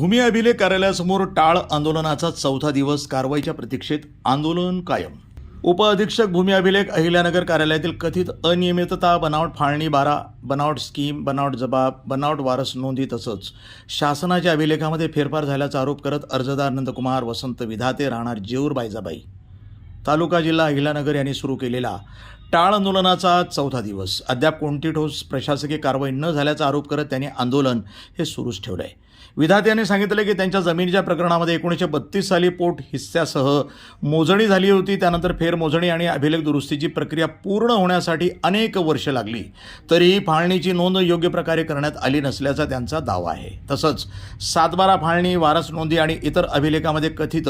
भूमी अभिलेख कार्यालयासमोर टाळ आंदोलनाचा चौथा दिवस. कारवाईच्या प्रतीक्षेत आंदोलन कायम. उपअधीक्षक भूमी अभिलेख अहिल्यानगर कार्यालयातील कथित अनियमितता, बनावट फाळणी बारा, बनावट स्कीम, बनावट जबाब, बनावट वारस नोंदी तसंच शासनाच्या अभिलेखामध्ये फेरफार झाल्याचा आरोप करत अर्जदार नंदकुमार वसंत विधाते राहणार जेऊर बायजाबाई तालुका जिल्हा अहिल्यानगर यांनी सुरू केलेला टाळ आंदोलनाचा चौथा दिवस. अद्याप कोणती ठोस प्रशासकीय कारवाई न झाल्याचा आरोप करत त्यांनी आंदोलन हे सुरूच ठेवलं आहे. विधाते यांनी सांगितलं की त्यांच्या जमिनीच्या प्रकरणामध्ये 1932 साली पोट हिस्स्यासह मोजणी झाली होती. त्यानंतर फेरमोजणी आणि अभिलेख दुरुस्तीची प्रक्रिया पूर्ण होण्यासाठी अनेक वर्ष लागली, तरीही फाळणीची नोंद योग्य प्रकारे करण्यात आली नसल्याचा त्यांचा दावा आहे. तसंच 7/12 फाळणी, वारस नोंदी आणि इतर अभिलेखामध्ये कथित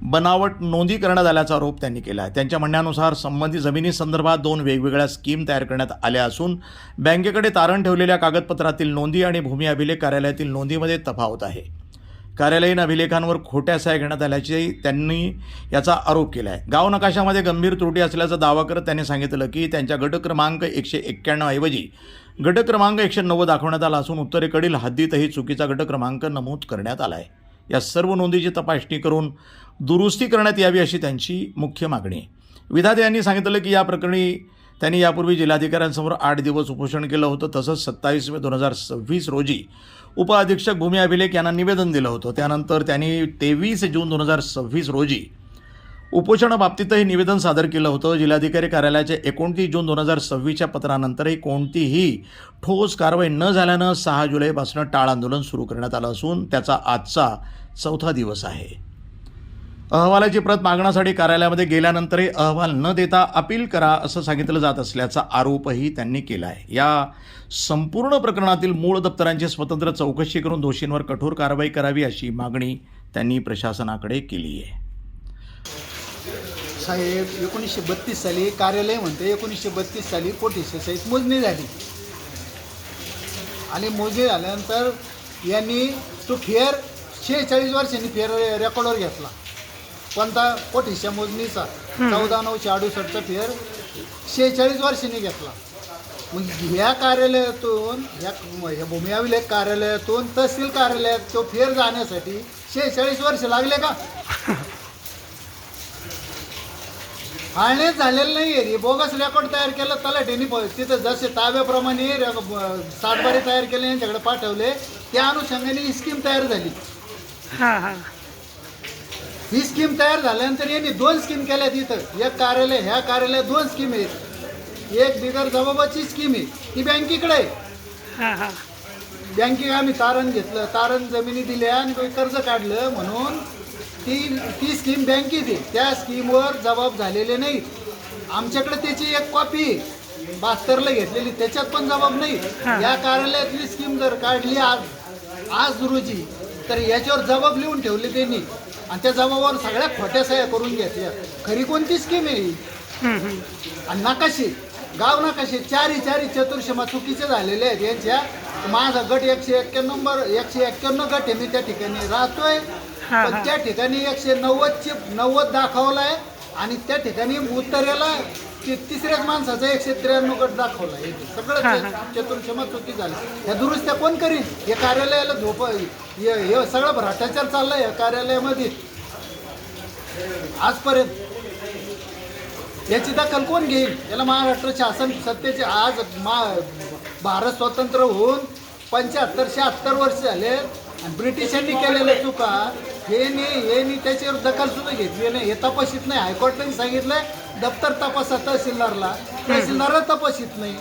बनावट नोंदी करण्यात आल्याचा आरोप त्यांनी केला आहे. त्यांच्या म्हणण्यानुसार संबंधित जमिनीसंदर्भात 2 वेगवेगळ्या स्कीम तयार करण्यात आल्या असून बँकेकडे तारण ठेवलेल्या कागदपत्रातील नोंदी आणि भूमी अभिलेख कार्यालयातील नोंदीमध्ये तफावत आहे. कार्यालयीन अभिलेखांवर खोट्या सह्या घेण्यात आल्याचे त्यांनी याचा आरोप केला आहे. गाव नकाशामध्ये गंभीर त्रुटी असल्याचा दावा करत त्यांनी सांगितलं की त्यांच्या गट क्रमांक 191 ऐवजी गट क्रमांक 190 दाखवण्यात आला असून उत्तरेकडील हद्दीतही चुकीचा गट क्रमांक नमूद करण्यात आला आहे. या सर्व नोंदीची तपासणी करून दुरुस्ती करण्यात यावी अशी त्यांची मुख्य मागणी आहे. विधाते यांनी सांगितलं की या प्रकरणी त्यांनी यापूर्वी जिल्हाधिकाऱ्यांसमोर 8 दिवस उपोषण केलं होतं. तसंच 27 मे 2026 रोजी उपअधीक्षक भूमी अभिलेख यांना निवेदन दिलं होतं. त्यानंतर त्यांनी 23 जून 2026 रोजी उपोषणाबाबतीतही निवेदन सादर केलं होतं. जिल्हाधिकारी कार्यालयाच्या 29 जून 2026च्या पत्रानंतरही कोणतीही ठोस कारवाई न झाल्यानं 6 जुलैपासून टाळ आंदोलन सुरू करण्यात आलं असून त्याचा आजचा चौथा दिवस आहे. अहवालाची प्रत मागण्यासाठी कार्यालयामध्ये गेल्यानंतरही अहवाल न देता अपील करा असं सांगितलं जात असल्याचा आरोपही त्यांनी केला आहे. या संपूर्ण प्रकरणातील मूळ दप्तरांची स्वतंत्र चौकशी करून दोषींवर कठोर कारवाई करावी अशी मागणी त्यांनी प्रशासनाकडे केली आहे. साहेब, 1932 साली कार्यालय म्हणते 1932 साली पोटहिस्सेसहित मोजणी झाली आणि मोजणी झाल्यानंतर यांनी तो फेर 46 वर्षांनी फेर रेकॉर्डवर घेतला. कोणता? पोटहिस्सा मोजणीचा 14/9/68चा फेर 46 वर्षांनी घेतला. मग ह्या कार्यालयातून ह्या भूमी अभिलेख कार्यालयातून तहसील कार्यालयात तो फेर जाण्यासाठी 46 वर्ष लागले का? फाळणीच झालेलं नाही आहे. बोगस रेकॉर्ड तयार केलं तलाठ्यांनी. तिथं जसे ताब्याप्रमाणे 7/12 तयार केले, यांच्याकडे पाठवले, त्या अनुषंगाने ही स्कीम तयार झाली. ही स्कीम तयार झाल्यानंतर यांनी 2 स्कीम केल्या तिथं. एक कार्यालय, ह्या कार्यालयात 2 स्कीम आहेत. एक बिगर जबाबाची स्कीम आहे, ती बँकेकडे आहे. बँकेत आम्ही तारण घेतलं, तारण जमिनी दिल्या आणि कर्ज काढलं म्हणून ती स्कीम बँकेत आहे. त्या स्कीमवर जबाब झालेले नाहीत. आमच्याकडे त्याची एक कॉपी 72ला घेतलेली, त्याच्यात पण जबाब नाही. या कार्यालयातली स्कीम जर काढली आज रोजी तर याच्यावर जबाब लिहून ठेवले त्यांनी आणि त्या जबाबावर सगळ्या खोट्या सह्या करून घेतल्या. खरी कोणती स्कीम आहे? आणि नकाशे, गाव नकाशे 4 चतुर्शमा चुकीचे झालेले आहेत यांच्या. माझा गट 191 गट आहे, मी त्या ठिकाणी राहतोय. पण त्या ठिकाणी 190 दाखवलाय आणि त्या ठिकाणी उत्तरेला तिसऱ्याच माणसाचा 193 गट दाखवला. सगळं चतुर्शमा चुकी झाली. ह्या दुरुस्त्या कोण करीन? या कार्यालयाला हे सगळं भ्रष्टाचार चाललाय या कार्यालयामध्ये आजपर्यंत. याची दखल कोण घेईल? याला महाराष्ट्र शासन सत्तेचे आज भारत स्वतंत्र होऊन 75-76 वर्ष झाले आणि ब्रिटिशांनी केलेल्या चुका हे त्याच्यावर दखल सुद्धा घेतली नाही. हे तपासित नाही. हायकोर्टाने सांगितलंय दप्तर तपासा तहसीलदारला तपासित नाही.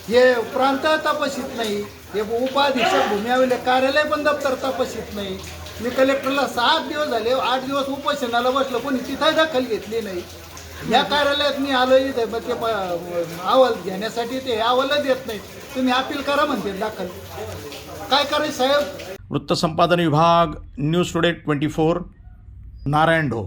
हे प्रांत तपासित नाही. हे उपाधीक्षक भूमी अभिलेख कार्यालय पण दप्तर तपासित नाही. मी कलेक्टरला 7 दिवस झाले, 8 दिवस उपोषणाला बसलो, पण तिथं दखल घेतली नाही. या कार्यालयात मी आलो इथे मग ते अहवाल घेण्यासाठी, ते अहवालच देत नाही. तुम्ही अपील करा म्हणते दाखल. काय करायचं साहेब? वृत्तसंपादन विभाग, न्यूज टुडे 24, नारायण ढो.